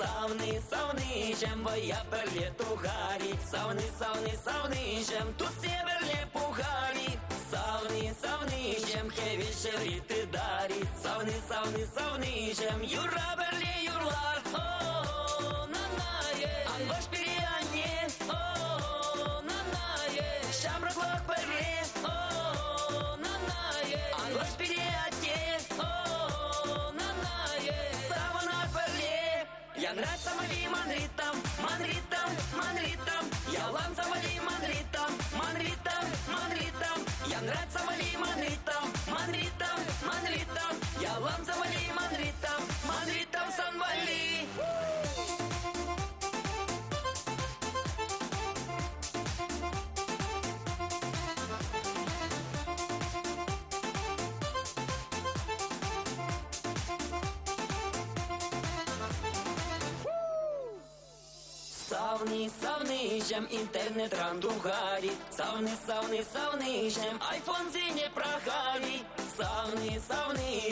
Savni, žem, vaja per Lietugarį. Savni, žem, tu sieverlė pugarį. Savni, žem, hevišė ryti darį. Savni, žem, jūra berlė jūrlar. O, nanaje, anvaš pirianie. O, nanaje, šamrak lak perlė. O, nanaje, anvaš piriatie. O, nanaje, savanak perlė. Я нравится ман ритм, я лам завали ман ритм, я нравится ман ритм, я лам завали ман ритм, санвали. Savni, žem, internet randu hari. Savni, žem, iPhone zine prahari. Savni,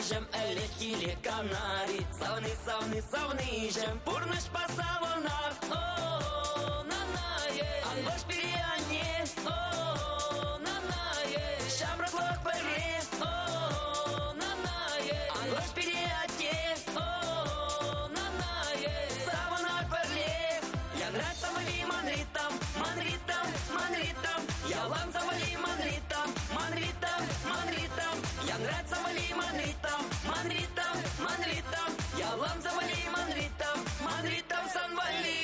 žem, elekili kanari. Savni, žem, purnaš pasavonar. O, nanaje, anvaš pirianie. O, nanaje, šamrak lak perle. O, nanaje, anvaš piriatie. O, nanaje, savanak perle. Я нравится ман ритм, я лам завали ман ритм, я нравится ман ритм, я лам завали ман ритм, санвали.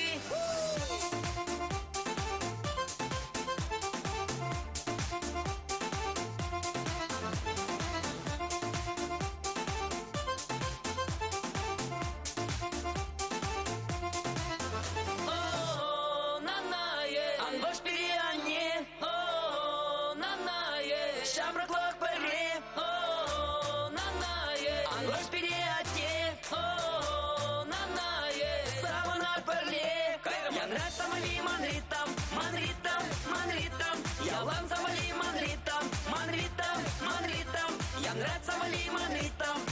Шамрак лак перле, о, нанае, анваш пириате, о, нанае, саванак перле. Я нравится ман ритм, я лам завали ман ритм, я нравится ман ритм.